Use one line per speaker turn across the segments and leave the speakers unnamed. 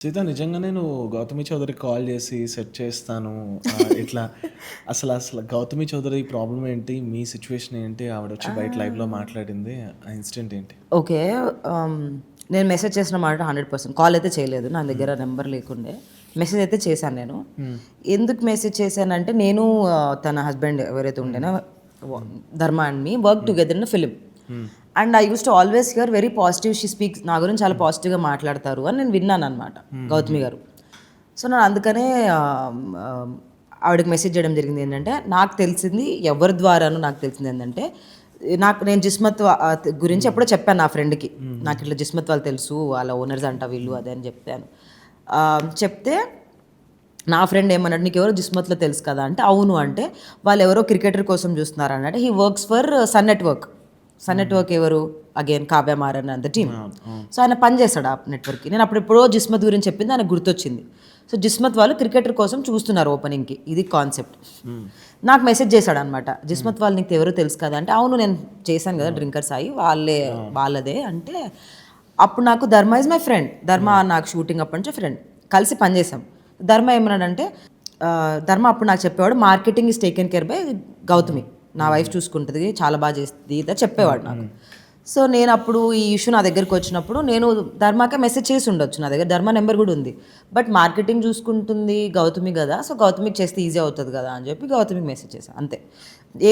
సీత నిజంగానే నువ్వు 'గౌతమి చౌదరికి' కాల్ చేసి సెట్ చేస్తాను. ఇట్లా అసలు 'గౌతమి చౌదరి' ప్రాబ్లమ్ ఏంటి? మీ సిట్యుయేషన్ ఏంటి? ఆవిడొచ్చి బయట లైవ్‌లో మాట్లాడింది. ఆ ఇన్సిడెంట్ ఏంటి?
ఓకే. ఆహ్, నేను మెసేజ్ చేసిన మాట 100%. కాల్ అయితే చేయలేదు. నా దగ్గర నెంబర్ లేకుండే. మెసేజ్ అయితే చేశాను నేను. ఎందుకు మెసేజ్ చేశానంటే నేను తన హస్బెండ్ ఎవరైతే ఉండేనో ధర్మ and me work together in film. And I use to always here very positive she speaks. నా గురించి చాలా పాజిటివ్గా మాట్లాడతారు అని నేను విన్నాను అనమాట గౌతమి గారు. సో నేను అందుకనే ఆవిడకి మెసేజ్ చేయడం జరిగింది ఏంటంటే, నాకు తెలిసింది ఎవరి ద్వారానో నాకు తెలిసింది ఏంటంటే, నేను జిస్మత్ గురించి ఎప్పుడో చెప్పాను నా ఫ్రెండ్కి. నాకు ఇట్లా జిస్మత్ వాళ్ళు తెలుసు, వాళ్ళ ఓనర్స్ అంట వీళ్ళు అదే అని చెప్పాను. చెప్తే నా ఫ్రెండ్ ఏమన్నాడు, నీకు ఎవరో జిస్మత్లో తెలుసు కదా అంటే, అవును అంటే, వాళ్ళు ఎవరో క్రికెటర్ కోసం చూస్తున్నారు అన్నట్టు. He works for Sun network. Sun network ఎవరు again Kavya Maran and the team. So ఆయన పని చేస్తాడు ఆ నెట్వర్క్కి. నేను అప్పుడు ఎప్పుడో జిస్మత్ గురించి చెప్పింది ఆయన గుర్తొచ్చింది. సో జిస్మత్ వాళ్ళు క్రికెటర్ కోసం చూస్తున్నారు ఓపెనింగ్కి, ఇది కాన్సెప్ట్. నాకు మెసేజ్ చేశాడు అనమాట, జిస్మత్ వాళ్ళు నీకు ఎవరో తెలుసు కదా అంటే, అవును నేను చేశాను కదా డ్రింకర్స్ అయ్యి వాళ్ళదే అంటే, అప్పుడు నాకు ధర్మ ఇస్ మై ఫ్రెండ్. ధర్మ నాకు షూటింగ్ అప్పటి నుంచి ఫ్రెండ్, కలిసి పనిచేసాం. ధర్మ ఏమన్నాడంటే, ధర్మ అప్పుడు నాకు చెప్పేవాడు marketing is taken care bye Gautami, నా వైఫ్ చూసుకుంటుంది, చాలా బాగా చేస్తుంది ఇదే చెప్పేవాడు నాకు. సో నేను అప్పుడు ఈ ఇష్యూ నా దగ్గరికి వచ్చినప్పుడు నేను ధర్మాకే మెసేజ్ చేసి ఉండొచ్చు, నా దగ్గర ధర్మ నెంబర్ కూడా ఉంది. బట్ మార్కెటింగ్ చూసుకుంటుంది గౌతమి కదా, సో గౌతమికి చేస్తే ఈజీ అవుతుంది కదా అని చెప్పి గౌతమికి మెసేజ్ చేశాను అంతే.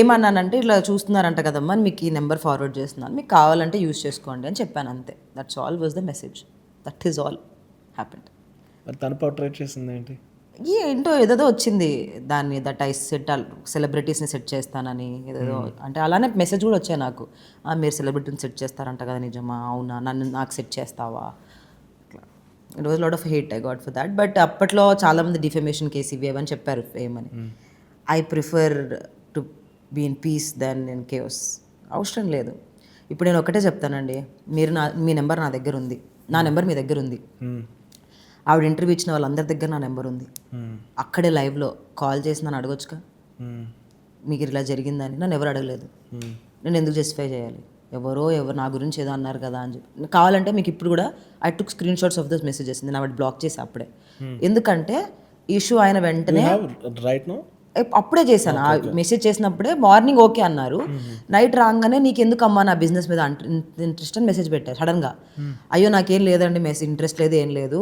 ఏమన్నానంటే, ఇట్లా చూస్తున్నారంట కదమ్మా, మీకు ఈ నెంబర్ ఫార్వర్డ్ చేస్తున్నాను, మీకు కావాలంటే యూస్ చేసుకోండి అని చెప్పాను అంతే. That's all was the message. That is all happened.
మరి తను పోర్ట్రేట్ చేసింది ఏంటి?
ఏంటో ఏదేదో వచ్చింది దాన్ని, దట్ ఐ సెట్ సెలబ్రిటీస్ని సెట్ చేస్తానని ఏదేదో అంటే, అలానే మెసేజ్ కూడా వచ్చాయి నాకు. మీరు సెలబ్రిటీని సెట్ చేస్తారంట కదా, నిజమా? అవునా? నాకు సెట్ చేస్తావా? It was lot of hate I got for that. But అప్పట్లో చాలామంది డిఫెమేషన్ కేసు ఇవి అని చెప్పారు ఏమని. I prefer to be in peace then in caves. అవసరం లేదు. ఇప్పుడు నేను ఒకటే చెప్తానండి, మీ నెంబర్ నా దగ్గర ఉంది, నా నెంబర్ మీ దగ్గర ఉంది. ఆవిడ ఇంటర్వ్యూ ఇచ్చిన వాళ్ళందరి దగ్గర నా నెంబర్ ఉంది. అక్కడే లైవ్లో కాల్ చేసి నన్ను అడగొచ్చుగా, మీకు ఇలా జరిగిందని. నన్ను ఎవరు అడగలేదు, నేను ఎందుకు జస్టిఫై చేయాలి? ఎవరు నా గురించి ఏదో అన్నారు కదా అని చెప్పి. కావాలంటే మీకు ఇప్పుడు కూడా I took screen shots of those messages. నేను ఆవిడ బ్లాక్ చేసి అప్పుడే, ఎందుకంటే ఇష్యూ ఆయన వెంటనే
రైట్ నో
అప్పుడే చేశాను. ఆ మెసేజ్ చేసినప్పుడే మార్నింగ్ ఓకే అన్నారు, నైట్ రాగానే నీకు ఎందుకు అమ్మా నా బిజినెస్ మీద ఇంట్రెస్ట్ అని మెసేజ్ పెట్టారు సడన్గా. అయ్యో నాకేం లేదండి, ఇంట్రెస్ట్ లేదు, ఏం లేదు,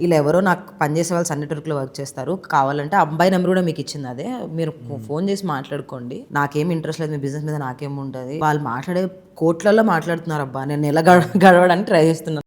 ఇలా ఎవరో నాకు పనిచేసే వాళ్ళు సన్ నెట్వర్క్లో వర్క్ చేస్తారు, కావాలంటే అబ్బాయి నెంబర్ కూడా మీకు ఇచ్చింది, అదే మీరు ఫోన్ చేసి మాట్లాడుకోండి, నాకేం ఇంట్రెస్ట్ లేదు, మీ బిజినెస్ మీద నాకేం ఉంటుంది. వాళ్ళు మాట్లాడే కోట్లలో మాట్లాడుతున్నారు అబ్బా, నేను ఎలా గడవడానికి ట్రై చేస్తున్నాను.